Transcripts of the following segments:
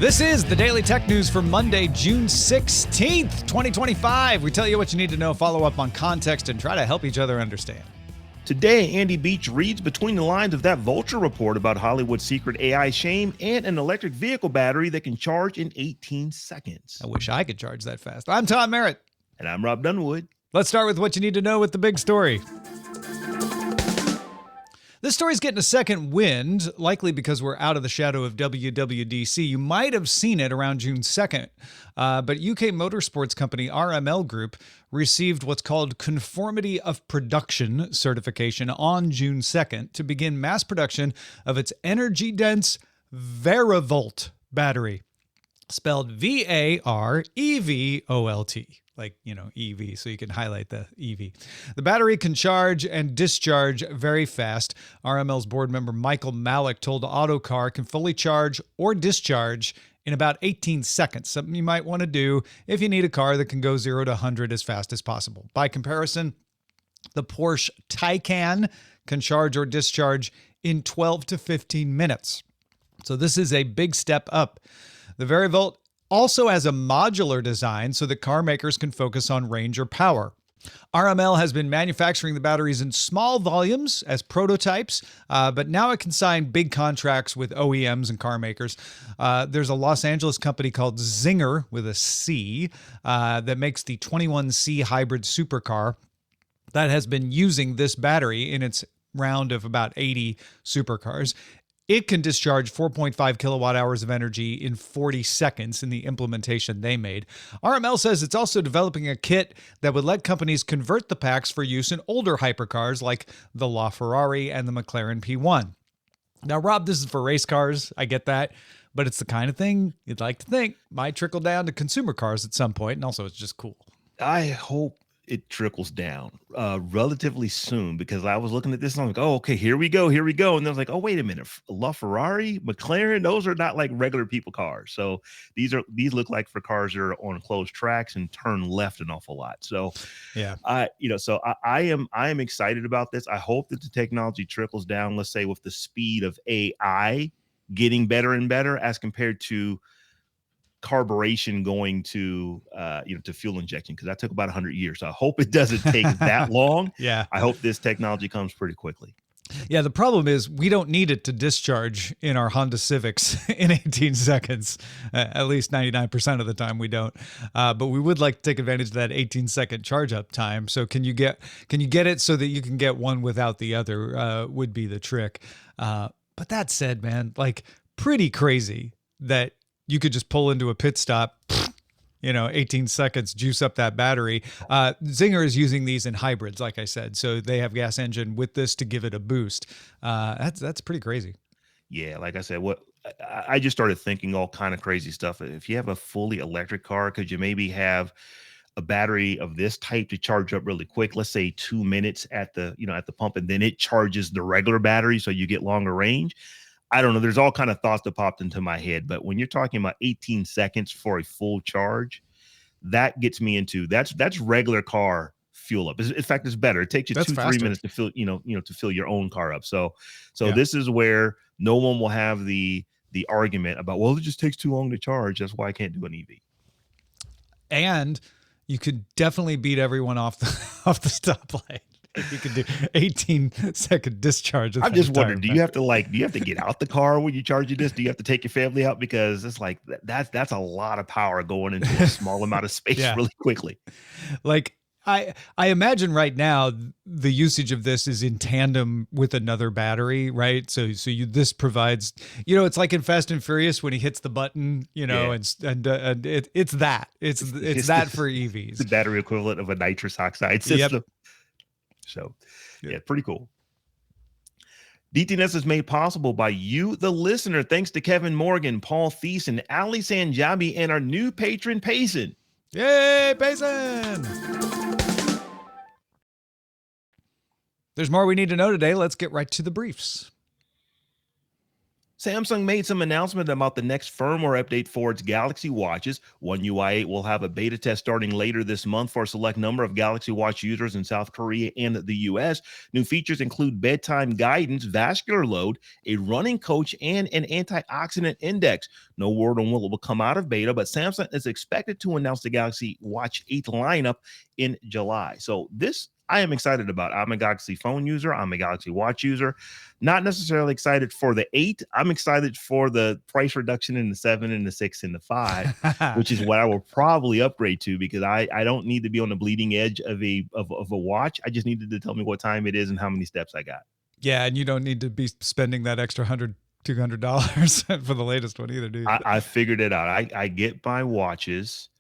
This is the Daily Tech News for Monday, June 16th, 2025. We tell you what you need to know, follow up on context, and try to help each other understand. Today, Andy Beach reads between the lines of that Vulture report about Hollywood's secret AI shame and an electric vehicle battery that can charge in 18 seconds. I wish I could charge that fast. I'm Tom Merritt. And I'm Robb Dunewood. Let's start with what you need to know with the big story. This story's getting a second wind, likely because we're out of the shadow of WWDC. You might have seen it around June 2nd, but UK motorsports company RML Group received what's called Conformity of Production certification on June 2nd to begin mass production of its energy-dense Varivolt battery, spelled V-A-R-E-V-O-L-T. Like, EV, so you can highlight the EV. The battery can charge and discharge very fast. RML's board member Michael Malik told Autocar it can fully charge or discharge in about 18 seconds, something you might want to do if you need a car that can go 0 to 100 as fast as possible. By comparison, the Porsche Taycan can charge or discharge in 12 to 15 minutes. So this is a big step up. The Varivolt also has a modular design so that car makers can focus on range or power. RML has been manufacturing the batteries in small volumes as prototypes, but now it can sign big contracts with OEMs and car makers. There's a Los Angeles company called Zinger with a C that makes the 21C hybrid supercar that has been using this battery in its round of about 80 supercars. It can discharge 4.5 kilowatt hours of energy in 40 seconds in the implementation they made. RML says it's also developing a kit that would let companies convert the packs for use in older hypercars like the LaFerrari and the McLaren P1. Now, Rob, this is for race cars. I get that. But it's the kind of thing you'd like to think might trickle down to consumer cars at some point. And also, it's just cool. I hope it trickles down relatively soon, because I was looking at this and I'm like, oh, okay, here we go. And then I was like, oh, wait a minute, LaFerrari, McLaren, those are not like regular people cars. So these look like for cars that are on closed tracks and turn left an awful lot. So yeah, I am excited about this. I hope that the technology trickles down, let's say with the speed of AI getting better and better as compared to carburation going to to fuel injection, because that took about 100 years. So I hope it doesn't take that long. Yeah, I hope this technology comes pretty quickly. Yeah, the problem is we don't need it to discharge in our Honda Civics in 18 seconds. At least 99% of the time we don't. But we would like to take advantage of that 18-second charge up time. So can you get it so that you can get one without the other would be the trick. But that said, man, like pretty crazy that you could just pull into a pit stop, 18 seconds, juice up that battery. Zinger is using these in hybrids, like I said. So they have gas engine with this to give it a boost. That's pretty crazy. Yeah, like I said, I just started thinking all kind of crazy stuff. If you have a fully electric car, could you maybe have a battery of this type to charge up really quick? Let's say 2 minutes at the pump, and then it charges the regular battery so you get longer range. I don't know. There's all kind of thoughts that popped into my head, but when you're talking about 18 seconds for a full charge, that gets me into that's regular car fuel up. In fact, it's better. It takes you 2-3 minutes to fill, to fill your own car up. So yeah. This is where no one will have the argument about, well, it just takes too long to charge. That's why I can't do an EV. And you could definitely beat everyone off the stoplight. You can do 18-second discharge. I'm just wondering, do you have to get out the car when you charge this? Do you have to take your family out? Because it's like that's a lot of power going into a small amount of space really quickly. Like I imagine right now the usage of this is in tandem with another battery, right? So this provides, it's like in Fast and Furious when he hits the button, it's that for EVs. It's the battery equivalent of a nitrous oxide system. Yep. So, yeah, pretty cool. DTNS is made possible by you, the listener. Thanks to Kevin Morgan, Paul Thiessen, Ali Sanjabi, and our new patron, Payson. Yay, Payson! There's more we need to know today. Let's get right to the briefs. Samsung made some announcement about the next firmware update for its Galaxy Watches. One UI 8 will have a beta test starting later this month for a select number of Galaxy Watch users in South Korea and the US. New features include bedtime guidance, vascular load, a running coach, and an antioxidant index. No word on what will come out of beta, but Samsung is expected to announce the Galaxy Watch 8 lineup in July. So this I am excited about. I'm a Galaxy phone user. I'm a Galaxy Watch user. Not necessarily excited for the 8. I'm excited for the price reduction in the 7 and the 6 and the 5, which is what I will probably upgrade to, because I don't need to be on the bleeding edge of a watch. I just needed to tell me what time it is and how many steps I got. Yeah, and you don't need to be spending that extra $100-$200 for the latest one either, do you? I figured it out. I get my watches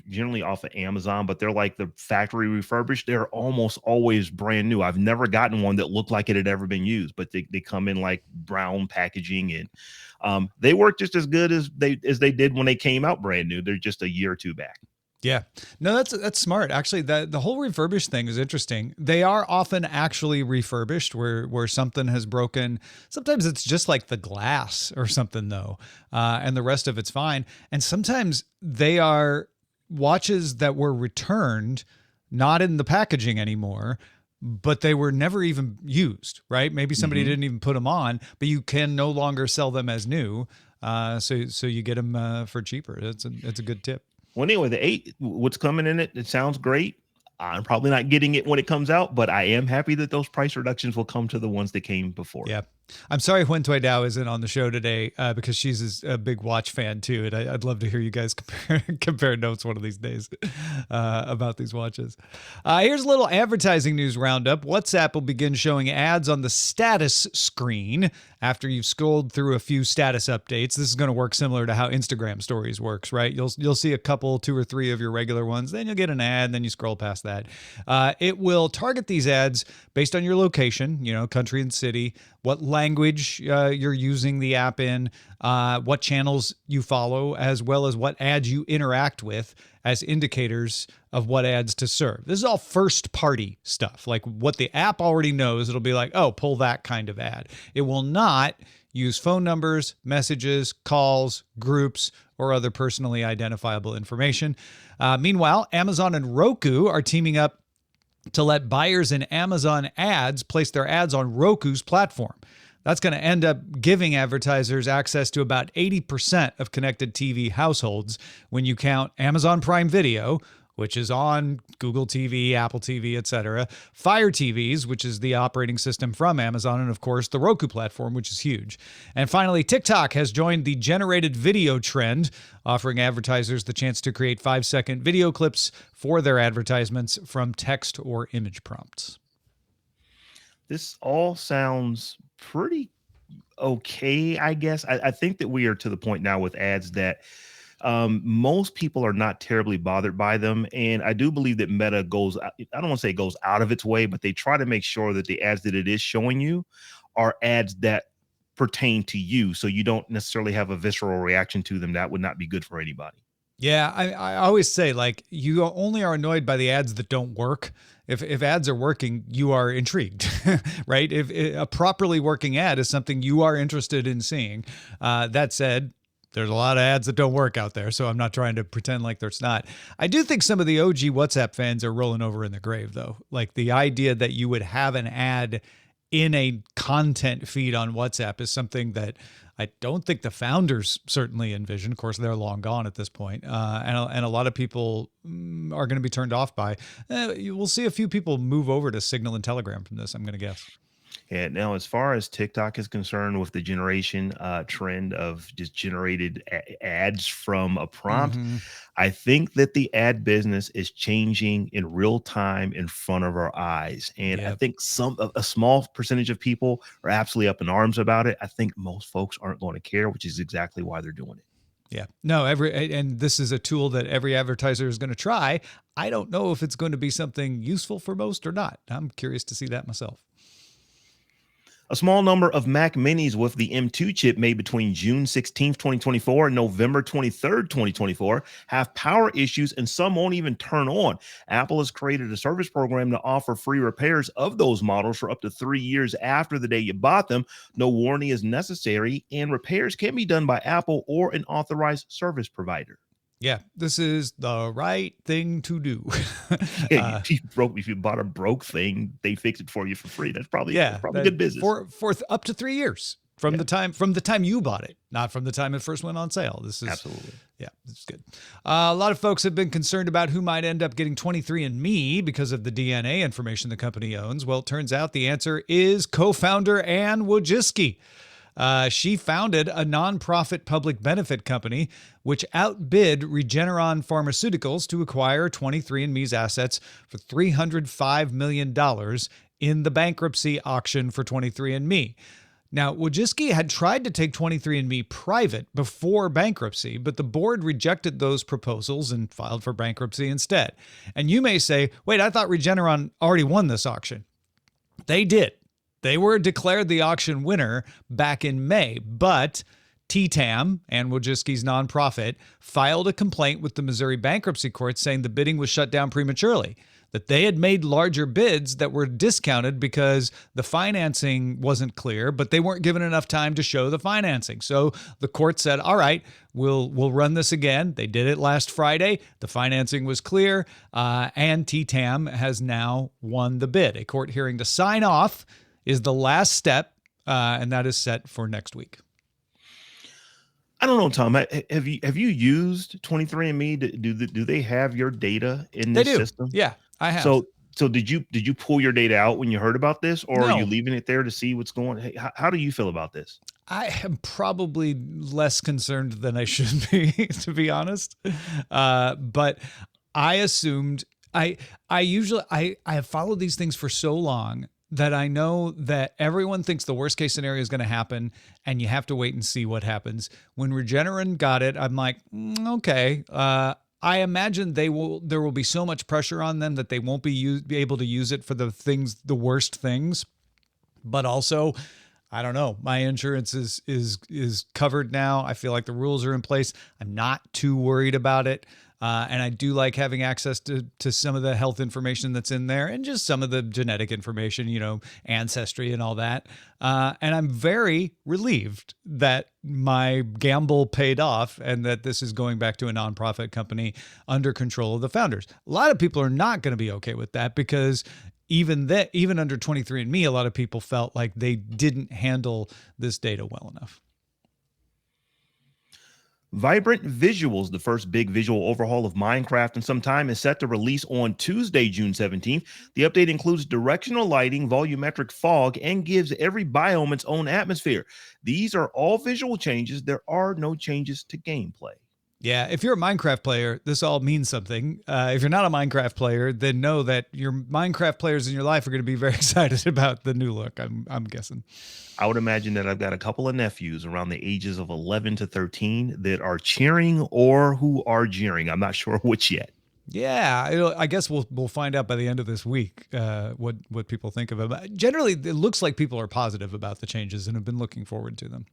generally off of Amazon, but they're like the factory refurbished. They're almost always brand new. I've never gotten one that looked like it had ever been used, but they come in like brown packaging, and they work just as good as they did when they came out brand new. They're just a year or two back. Yeah, no, that's smart. Actually, the whole refurbished thing is interesting. They are often actually refurbished where something has broken. Sometimes it's just like the glass or something though, and the rest of it's fine. And sometimes they are watches that were returned, not in the packaging anymore, but they were never even used, right? Maybe somebody didn't even put them on, but you can no longer sell them as new. So you get them for cheaper. It's a good tip. Well, anyway, the 8, what's coming in it, it sounds great. I'm probably not getting it when it comes out, but I am happy that those price reductions will come to the ones that came before. Yeah. I'm sorry Huyen Toy Dao isn't on the show today because she's a big watch fan too. And I'd love to hear you guys compare notes one of these days about these watches. Here's a little advertising news roundup. WhatsApp will begin showing ads on the status screen after you've scrolled through a few status updates. This is going to work similar to how Instagram stories works, right? You'll see a couple, 2 or 3 of your regular ones, then you'll get an ad, then you scroll past that. It will target these ads based on your location, country and city, what language you're using the app in, what channels you follow, as well as what ads you interact with as indicators of what ads to serve. This is all first party stuff, like what the app already knows. It'll be like, oh, pull that kind of ad. It will not use phone numbers, messages, calls, groups, or other personally identifiable information. Meanwhile, Amazon and Roku are teaming up to let buyers in Amazon ads place their ads on Roku's platform. That's going to end up giving advertisers access to about 80% of connected TV households when you count Amazon Prime Video, which is on Google TV, Apple TV, etc., Fire TVs, which is the operating system from Amazon, and of course the Roku platform, which is huge. And finally, TikTok has joined the generated video trend, offering advertisers the chance to create 5-second video clips for their advertisements from text or image prompts. This all sounds pretty okay, I guess. I think that we are to the point now with ads that most people are not terribly bothered by them. And I do believe that Meta goes, I don't want to say goes out of its way, but they try to make sure that the ads that it is showing you are ads that pertain to you. So you don't necessarily have a visceral reaction to them. That would not be good for anybody. Yeah, I always say, like, you only are annoyed by the ads that don't work. If ads are working, you are intrigued, right? If a properly working ad is something you are interested in seeing. That said, there's a lot of ads that don't work out there, so I'm not trying to pretend like there's not. I do think some of the OG WhatsApp fans are rolling over in the grave, though. Like, the idea that you would have an ad in a content feed on WhatsApp is something that I don't think the founders certainly envisioned. Of course, they're long gone at this point. And a lot of people are going to be turned off by. We'll see a few people move over to Signal and Telegram from this, I'm going to guess. Yeah. Now, as far as TikTok is concerned, with the generation trend of just generated ads from a prompt, I think that the ad business is changing in real time in front of our eyes. And I think a small percentage of people are absolutely up in arms about it. I think most folks aren't going to care, which is exactly why they're doing it. Yeah, no, and this is a tool that every advertiser is going to try. I don't know if it's going to be something useful for most or not. I'm curious to see that myself. A small number of Mac Minis with the M2 chip made between June 16th, 2024 and November 23rd, 2024 have power issues and some won't even turn on. Apple has created a service program to offer free repairs of those models for up to 3 years after the day you bought them. No warranty is necessary and repairs can be done by Apple or an authorized service provider. Yeah, this is the right thing to do. Yeah, if you bought a broke thing, they fix it for you for free. That's probably good business. For up to 3 years from the time you bought it, not from the time it first went on sale. This is absolutely. Yeah, it's good. A lot of folks have been concerned about who might end up getting 23andMe because of the DNA information the company owns. Well, it turns out the answer is co-founder Ann Wojcicki. She founded a nonprofit public benefit company which outbid Regeneron Pharmaceuticals to acquire 23andMe's assets for $305 million in the bankruptcy auction for 23andMe. Now, Wojcicki had tried to take 23andMe private before bankruptcy, but the board rejected those proposals and filed for bankruptcy instead. And you may say, wait, I thought Regeneron already won this auction. They did. They were declared the auction winner back in May, but TTAM, Ann Wojcicki's nonprofit, filed a complaint with the Missouri Bankruptcy Court saying the bidding was shut down prematurely, that they had made larger bids that were discounted because the financing wasn't clear, but they weren't given enough time to show the financing. So the court said, all right, we'll run this again. They did it last Friday. The financing was clear, and TTAM has now won the bid. A court hearing to sign off is the last step, and that is set for next week. I don't know, Tom. Have you used 23andMe? Do they have your data in this system? Yeah, I have. So did you pull your data out when you heard about this, or No. are you leaving it there to see what's going on? Hey, how do you feel about this? I am probably less concerned than I should be, to be honest. But I assumed I have followed these things for so long that I know that everyone thinks the worst case scenario is going to happen, and you have to wait and see what happens. When Regeneron got it, I'm like, okay. I imagine there will be so much pressure on them that they won't be able to use it for the worst things. But also, I don't know. My insurance is covered now. I feel like the rules are in place. I'm not too worried about it. And I do like having access to some of the health information that's in there and just some of the genetic information, ancestry and all that. And I'm very relieved that my gamble paid off and that this is going back to a nonprofit company under control of the founders. A lot of people are not going to be okay with that because even under 23andMe, a lot of people felt like they didn't handle this data well enough. Vibrant Visuals, the first big visual overhaul of Minecraft in some time, is set to release on Tuesday, June 17th. The update includes directional lighting, volumetric fog, and gives every biome its own atmosphere. These are all visual changes. There are no changes to gameplay. Yeah, if you're a Minecraft player, this all means something. If you're not a Minecraft player, then know that your Minecraft players in your life are going to be very excited about the new look, I'm guessing. I would imagine that I've got a couple of nephews around the ages of 11 to 13 that are cheering or who are jeering. I'm not sure which yet. Yeah, I guess we'll find out by the end of this week what people think of it. Generally, it looks like people are positive about the changes and have been looking forward to them.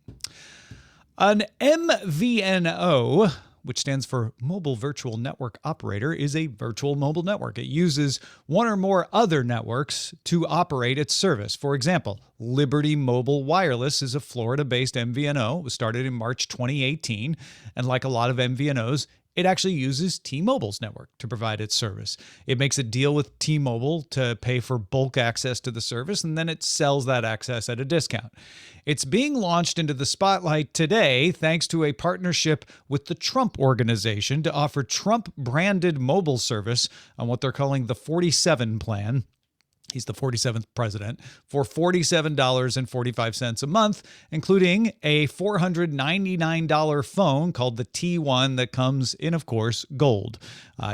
An MVNO, which stands for Mobile Virtual Network Operator, is a virtual mobile network. It uses one or more other networks to operate its service. For example, Liberty Mobile Wireless is a Florida-based MVNO. It was started in March 2018, and like a lot of MVNOs, it actually uses T-Mobile's network to provide its service. It makes a deal with T-Mobile to pay for bulk access to the service, and then it sells that access at a discount. It's being launched into the spotlight today thanks to a partnership with the Trump Organization to offer Trump-branded mobile service on what they're calling the 47 plan. He's the 47th president, for $47.45 a month, including a $499 phone called the T1 that comes in, of course, gold.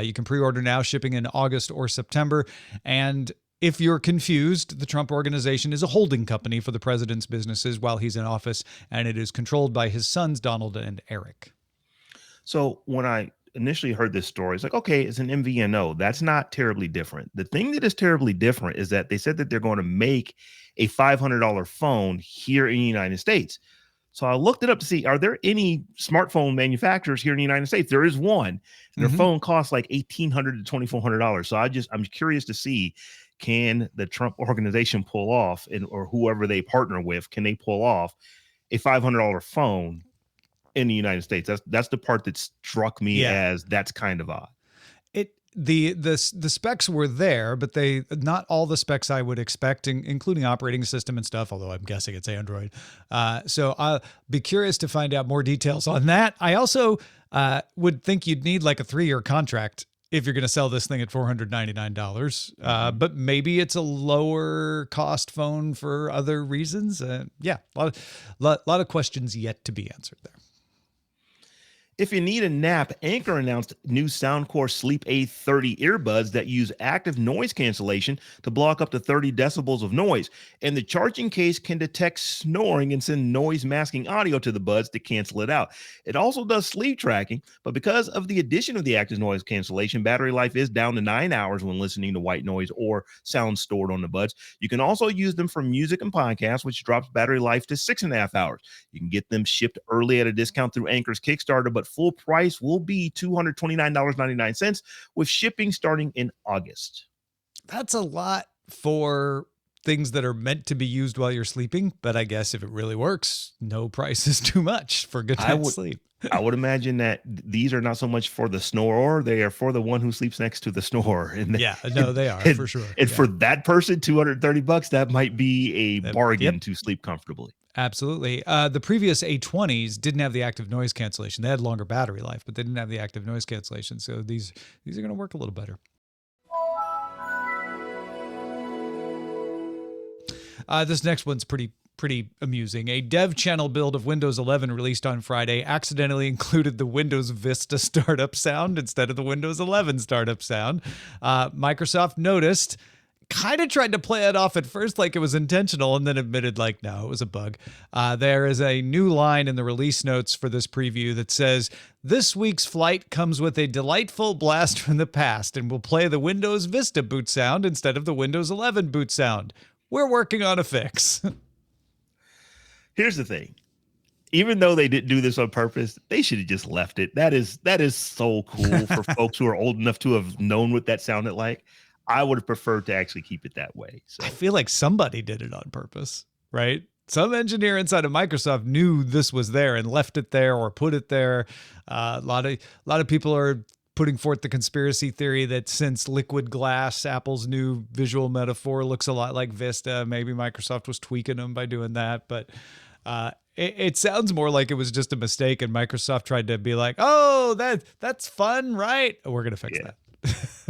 You can pre-order now, shipping in August or September. And if you're confused, the Trump Organization is a holding company for the president's businesses while he's in office, and it is controlled by his sons, Donald and Eric. So when I initially heard this story, it's like, okay, it's an MVNO. That's not terribly different. The thing that is terribly different is that they said that they're going to make a $500 phone here in the United States. So I looked it up to see, are there any smartphone manufacturers here in the United States? There is one, and their phone costs like $1,800 to $2,400. So I'm curious to see, can the Trump organization pull off, or whoever they partner with, can they pull off a $500 phone in the United States? That's the part that struck me as that's kind of odd. The specs were there, but not all the specs I would expect, including operating system and stuff, although I'm guessing it's Android. So I'll be curious to find out more details on that. I also would think you'd need like a 3-year contract if you're going to sell this thing at $499. But maybe it's a lower cost phone for other reasons. A lot of questions yet to be answered there. If you need a nap, Anchor announced new Soundcore Sleep Aid 30 earbuds that use active noise cancellation to block up to 30 decibels of noise. And the charging case can detect snoring and send noise masking audio to the buds to cancel it out. It also does sleep tracking, but because of the addition of the active noise cancellation, battery life is down to 9 hours when listening to white noise or sound stored on the buds. You can also use them for music and podcasts, which drops battery life to 6.5 hours. You can get them shipped early at a discount through Anchor's Kickstarter, but full price will be $229.99 with shipping starting in August. That's a lot for things that are meant to be used while you're sleeping, but I guess if it really works, no price is too much for good night's sleep. I would imagine that these are not so much for the snorer, they are for the one who sleeps next to the snorer. And they are for sure. And for that person, $230, that might be a bargain to sleep comfortably. Absolutely. The previous A20s didn't have the active noise cancellation. They had longer battery life, but they didn't have the active noise cancellation. So these are going to work a little better. This next one's pretty amusing. A dev channel build of Windows 11 released on Friday accidentally included the Windows Vista startup sound instead of the Windows 11 startup sound. Microsoft noticed, kind of tried to play it off at first like it was intentional, and then admitted like, no, it was a bug. There is a new line in the release notes for this preview that says, this week's flight comes with a delightful blast from the past and will play the Windows Vista boot sound instead of the Windows 11 boot sound. We're working on a fix. Here's the thing. Even though they didn't do this on purpose, they should have just left it. That is so cool for folks who are old enough to have known what that sounded like. I would have preferred to actually keep it that way. So I feel like somebody did it on purpose, right? Some engineer inside of Microsoft knew this was there and left it there or put it there. A lot of people are putting forth the conspiracy theory that since liquid glass, Apple's new visual metaphor, looks a lot like Vista, maybe Microsoft was tweaking them by doing that. But it sounds more like it was just a mistake, and Microsoft tried to be like, oh, that's fun, right? We're going to fix that.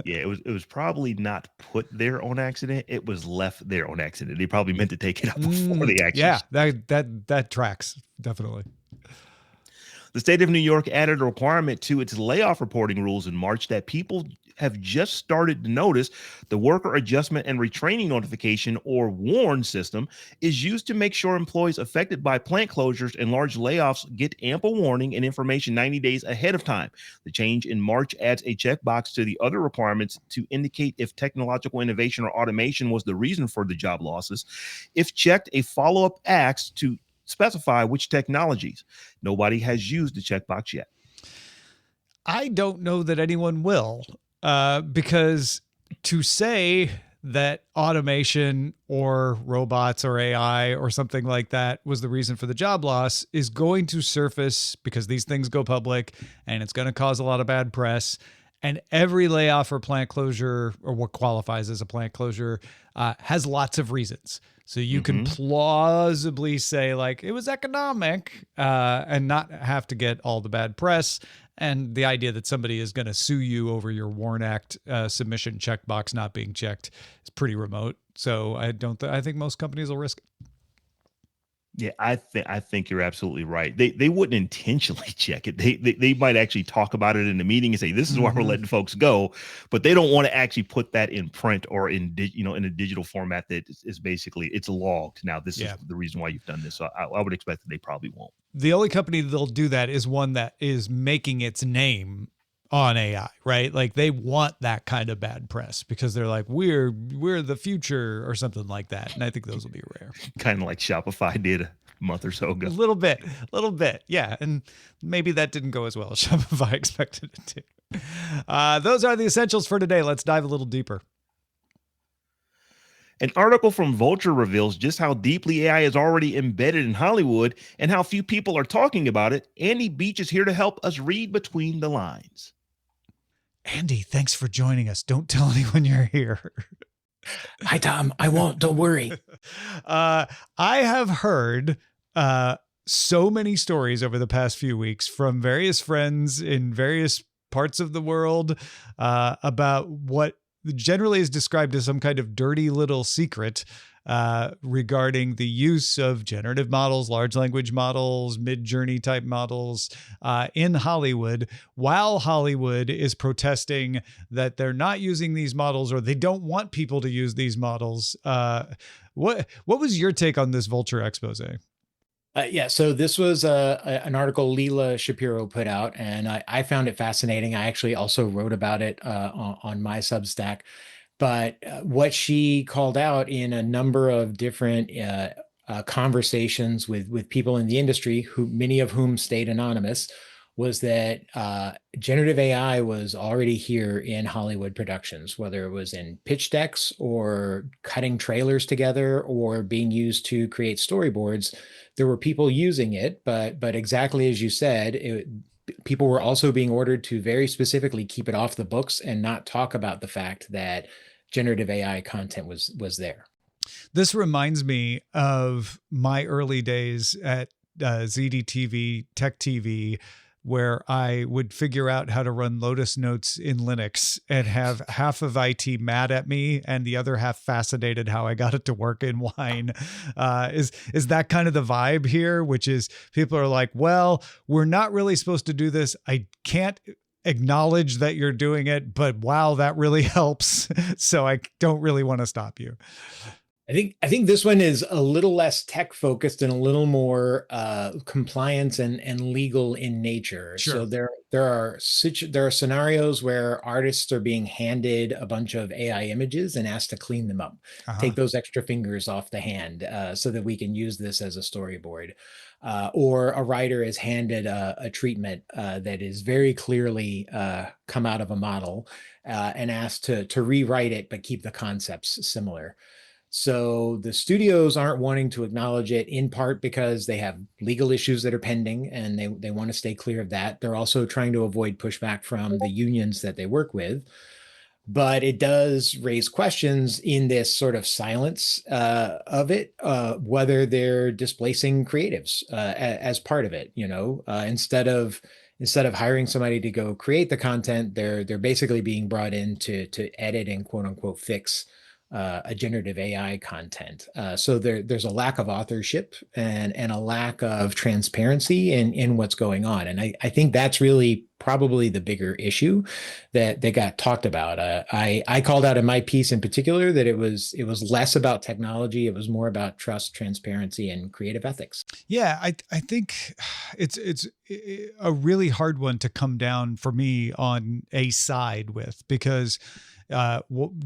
Yeah, it was probably not put there on accident. It was left there on accident. They probably meant to take it out before the action. Yeah, that tracks, definitely. The state of New York added a requirement to its layoff reporting rules in March that people have just started to notice. The Worker Adjustment and Retraining Notification, or WARN system, is used to make sure employees affected by plant closures and large layoffs get ample warning and information 90 days ahead of time. The change in March adds a checkbox to the other requirements to indicate if technological innovation or automation was the reason for the job losses. If checked, a follow-up asks to specify which technologies. Nobody has used the checkbox yet. I don't know that anyone will, because to say that automation or robots or AI or something like that was the reason for the job loss is going to surface because these things go public and it's going to cause a lot of bad press. And every layoff or plant closure, or what qualifies as a plant closure, has lots of reasons. So you can plausibly say like it was economic and not have to get all the bad press. And the idea that somebody is going to sue you over your WARN Act submission checkbox not being checked is pretty remote. So I think most companies will risk it. Yeah, I think you're absolutely right. They wouldn't intentionally check it. They might actually talk about it in the meeting and say, this is why we're letting folks go, but they don't want to actually put that in print or in a digital format that is basically it's logged. Now, this is the reason why you've done this. So I would expect that they probably won't. The only company that'll do that is one that is making its name on AI, right? Like they want that kind of bad press because they're like, we're the future or something like that. And I think those will be rare. Kind of like Shopify did a month or so ago. Little bit. Yeah. And maybe that didn't go as well as Shopify expected it to. Those are the essentials for today. Let's dive a little deeper. An article from Vulture reveals just how deeply AI is already embedded in Hollywood and how few people are talking about it. Andy Beach is here to help us read between the lines. Andy, thanks for joining us. Don't tell anyone you're here. Hi, Tom. I won't. Don't worry. I have heard so many stories over the past few weeks from various friends in various parts of the world about what generally is described as some kind of dirty little secret regarding the use of generative models, large language models, mid-journey type models in Hollywood, while Hollywood is protesting that they're not using these models or they don't want people to use these models. What was your take on this Vulture expose? Yeah, so this was an article Leela Shapiro put out, and I found it fascinating. I actually also wrote about it on my Substack. But what she called out in a number of different conversations with people in the industry, who many of whom stayed anonymous, was that generative AI was already here in Hollywood productions, whether it was in pitch decks or cutting trailers together or being used to create storyboards. There were people using it, but exactly as you said, people were also being ordered to very specifically keep it off the books and not talk about the fact that generative AI content was there. This reminds me of my early days at ZDTV, Tech TV, where I would figure out how to run Lotus Notes in Linux and have half of IT mad at me and the other half fascinated how I got it to work in Wine. Is that kind of the vibe here, which is people are like, well, we're not really supposed to do this. I can't acknowledge that you're doing it, but wow, that really helps. So I don't really want to stop you. I think this one is a little less tech focused and a little more compliance and legal in nature. Sure. So there are scenarios where artists are being handed a bunch of AI images and asked to clean them up, take those extra fingers off the hand so that we can use this as a storyboard. Or a writer is handed a treatment that is very clearly come out of a model and asked to rewrite it, but keep the concepts similar. So the studios aren't wanting to acknowledge it, in part because they have legal issues that are pending and they want to stay clear of that. They're also trying to avoid pushback from the unions that they work with. But it does raise questions in this sort of silence of it, whether they're displacing creatives as part of it. Instead of hiring somebody to go create the content, they're basically being brought in to edit and quote unquote fix a generative AI content. So there's a lack of authorship and a lack of transparency in what's going on. And I think that's really probably the bigger issue that got talked about. I called out in my piece in particular that it was less about technology. It was more about trust, transparency, and creative ethics. Yeah, I think it's a really hard one to come down for me on a side with, because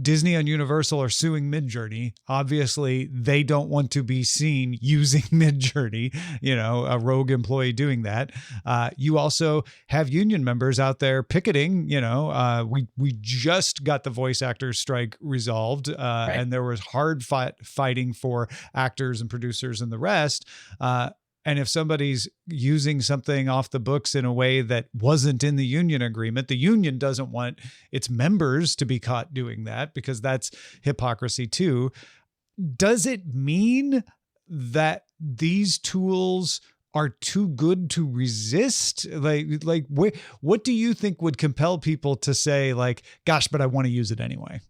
Disney and Universal are suing Midjourney. Obviously, they don't want to be seen using Midjourney, a rogue employee doing that. You also have union members out there picketing. We just got the voice actors strike resolved, right. And there was hard fighting for actors and producers and the rest. And if somebody's using something off the books in a way that wasn't in the union agreement, the union doesn't want its members to be caught doing that, because that's hypocrisy too. Does it mean that these tools are too good to resist? What do you think would compel people to say, like, gosh, but I want to use it anyway?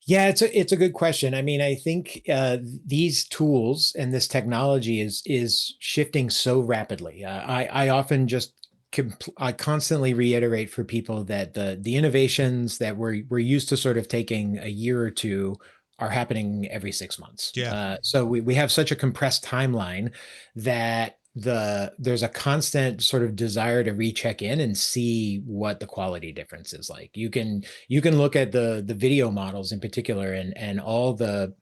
Yeah, it's a good question. I mean, I think these tools and this technology is shifting so rapidly. I often just I constantly reiterate for people that the innovations that we're used to sort of taking a year or two are happening every 6 months. Yeah. So we have such a compressed timeline that there's a constant sort of desire to recheck in and see what the quality difference is like. You can look at the video models in particular, and all the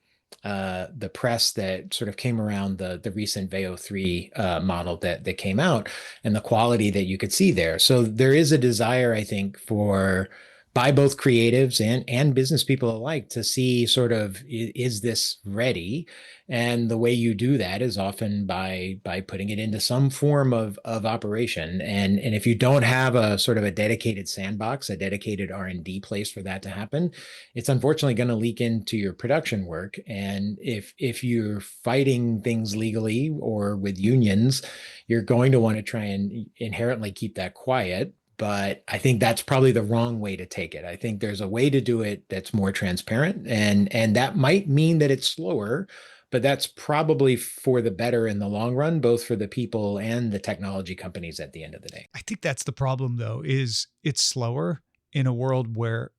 press that sort of came around the recent Veo 3 model that came out, and the quality that you could see there. So there is a desire, I think, for by both creatives and business people alike to see sort of, is this ready? And the way you do that is often by putting it into some form of operation. And if you don't have a sort of a dedicated sandbox, a dedicated R&D place for that to happen, it's unfortunately going to leak into your production work. And if you're fighting things legally or with unions, you're going to want to try and inherently keep that quiet. But I think that's probably the wrong way to take it. I think there's a way to do it that's more transparent, and that might mean that it's slower, but that's probably for the better in the long run, both for the people and the technology companies at the end of the day. I think that's the problem, though, is it's slower in a world where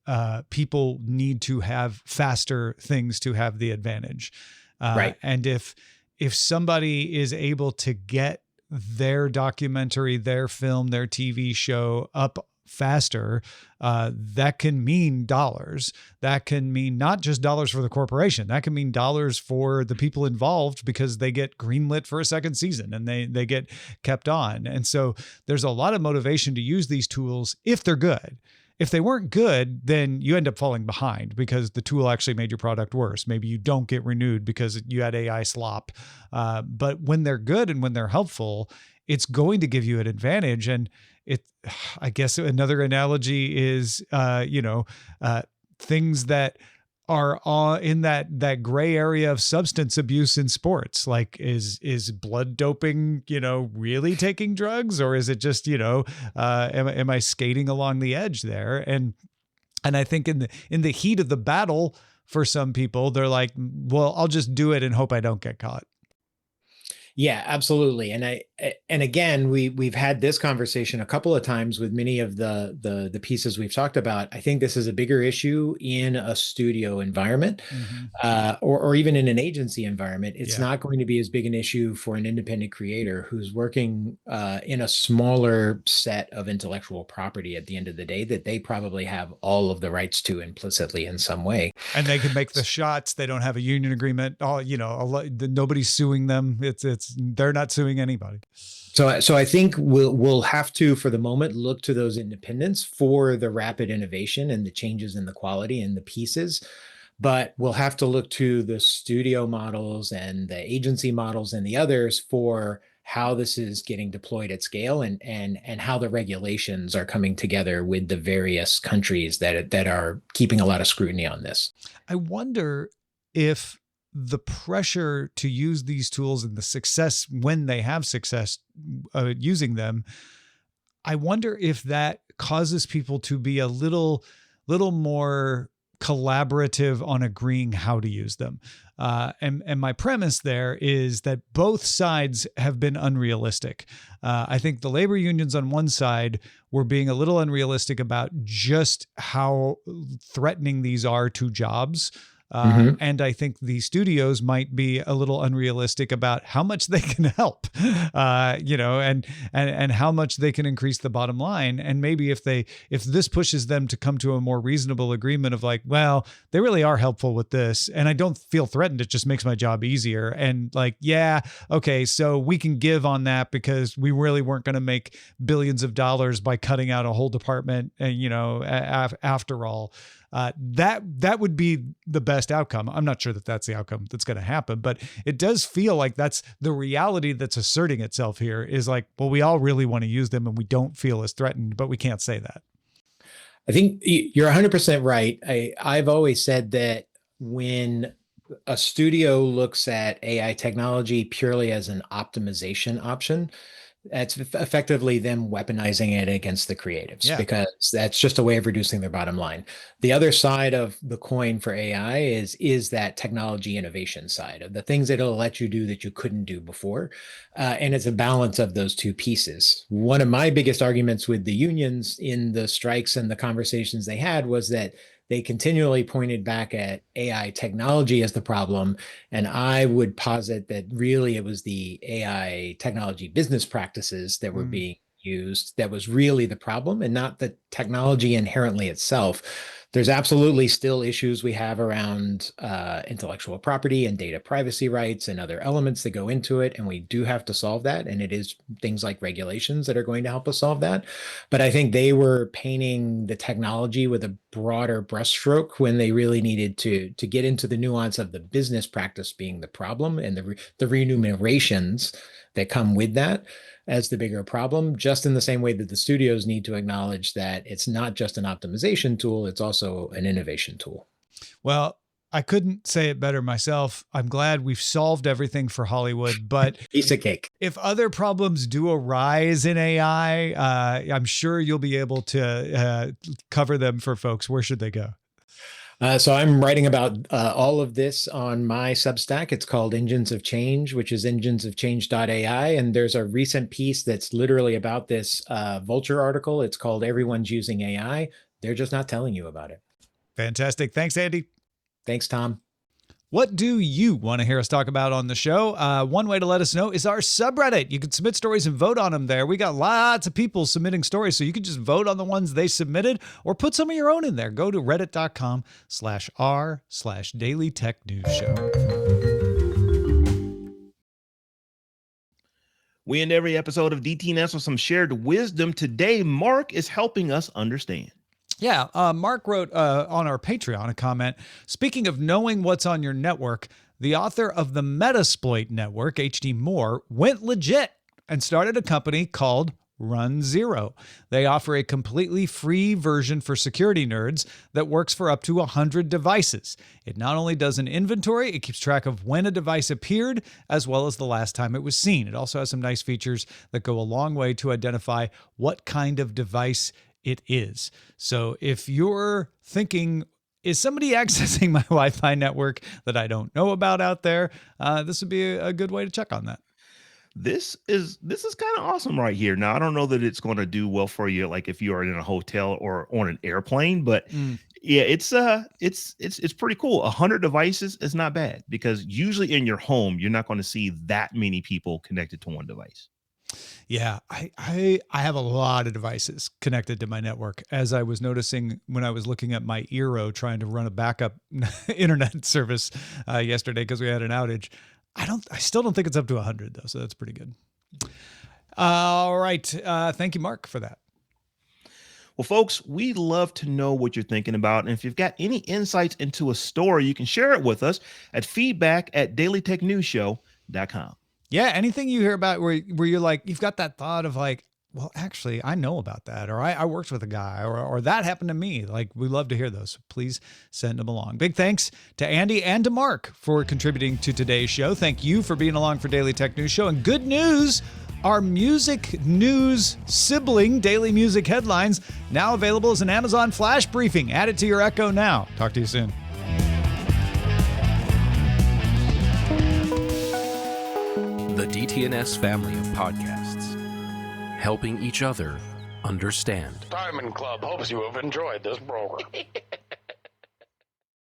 people need to have faster things to have the advantage. Right. And if somebody is able to get their documentary, their film, their TV show up faster, that can mean dollars. That can mean not just dollars for the corporation. That can mean dollars for the people involved, because they get greenlit for a second season and they get kept on. And so there's a lot of motivation to use these tools if they're good. If they weren't good, then you end up falling behind because the tool actually made your product worse. Maybe you don't get renewed because you had AI slop. But when they're good and when they're helpful, it's going to give you an advantage. And I guess another analogy is, things that are in that gray area of substance abuse in sports. Like, is blood doping, really taking drugs, or is it just, am I skating along the edge there? And I think in the heat of the battle, for some people, they're like, well, I'll just do it and hope I don't get caught. Yeah, absolutely. And again, we've had this conversation a couple of times with many of the pieces we've talked about. I think this is a bigger issue in a studio environment, or even in an agency environment. It's not going to be as big an issue for an independent creator who's working in a smaller set of intellectual property at the end of the day that they probably have all of the rights to implicitly in some way. And they can make the shots. They don't have a union agreement. Nobody's suing them. They're not suing anybody. So I think we'll have to, for the moment, look to those independents for the rapid innovation and the changes in the quality and the pieces. But we'll have to look to the studio models and the agency models and the others for how this is getting deployed at scale, and how the regulations are coming together with the various countries that are keeping a lot of scrutiny on this. I wonder if the pressure to use these tools and the success when they have success using them, I wonder if that causes people to be a little more collaborative on agreeing how to use them. And my premise there is that both sides have been unrealistic. I think the labor unions on one side were being a little unrealistic about just how threatening these are to jobs. And I think the studios might be a little unrealistic about how much they can help, and how much they can increase the bottom line. And maybe if this pushes them to come to a more reasonable agreement of like, well, they really are helpful with this, and I don't feel threatened. It just makes my job easier. And like, yeah, okay, so we can give on that because we really weren't going to make billions of dollars by cutting out a whole department. And, after all. That would be the best outcome. I'm not sure that that's the outcome that's going to happen, but it does feel like that's the reality that's asserting itself here, is like, well, we all really want to use them and we don't feel as threatened, but we can't say that. I think you're 100% right. I've always said that when a studio looks at AI technology purely as an optimization option, that's effectively them weaponizing it against the creatives, because that's just a way of reducing their bottom line. The other side of the coin for AI is that technology innovation side of the things that it'll let you do that you couldn't do before. And it's a balance of those two pieces. One of my biggest arguments with the unions in the strikes and the conversations they had was that they continually pointed back at AI technology as the problem. And I would posit that really it was the AI technology business practices that were being used that was really the problem, and not the technology inherently itself. There's absolutely still issues we have around intellectual property and data privacy rights and other elements that go into it, and we do have to solve that. And it is things like regulations that are going to help us solve that. But I think they were painting the technology with a broader brushstroke when they really needed to get into the nuance of the business practice being the problem, and the remunerations that come with that as the bigger problem, just in the same way that the studios need to acknowledge that it's not just an optimization tool, it's also an innovation tool. Well, I couldn't say it better myself. I'm glad we've solved everything for Hollywood, but piece of cake. If other problems do arise in AI, I'm sure you'll be able to cover them for folks. Where should they go? So I'm writing about all of this on my Substack. It's called Engines of Change, which is enginesofchange.ai. And there's a recent piece that's literally about this Vulture article. It's called Everyone's Using AI. They're just not telling you about it. Fantastic. Thanks, Andy. Thanks, Tom. What do you want to hear us talk about on the show? One way to let us know is our subreddit. You can submit stories and vote on them there. We got lots of people submitting stories, so you can just vote on the ones they submitted or put some of your own in there. Go to reddit.com/r/Daily Tech News Show. We end every episode of DTNS with some shared wisdom. Today, Mark is helping us understand. Yeah, Mark wrote on our Patreon a comment. Speaking of knowing what's on your network, the author of the Metasploit Network, H.D. Moore, went legit and started a company called Run Zero. They offer a completely free version for security nerds that works for up to 100 devices. It not only does an inventory, it keeps track of when a device appeared, as well as the last time it was seen. It also has some nice features that go a long way to identify what kind of device it is. So if you're thinking, is somebody accessing my Wi-Fi network that I don't know about out there? This would be a good way to check on that. This is kind of awesome right here. Now, I don't know that it's going to do well for you, like if you are in a hotel or on an airplane, but yeah, it's pretty cool. 100 devices is not bad, because usually in your home, you're not going to see that many people connected to one device. Yeah, I have a lot of devices connected to my network, as I was noticing when I was looking at my Eero trying to run a backup internet service yesterday because we had an outage. I still don't think it's up to 100 though, so that's pretty good. All right, thank you, Mark, for that. Well, folks, we'd love to know what you're thinking about. And if you've got any insights into a story, you can share it with us at feedback@dailytechnewsshow.com. Yeah, anything you hear about where you're like, you've got that thought of like, well, actually, I know about that, or I worked with a guy, or that happened to me. Like, we love to hear those. So please send them along. Big thanks to Andy and to Mark for contributing to today's show. Thank you for being along for Daily Tech News Show. And good news, our music news sibling, Daily Music Headlines, now available as an Amazon Flash Briefing. Add it to your Echo now. Talk to you soon. The DTNS family of podcasts, helping each other understand. Diamond Club hopes you have enjoyed this program.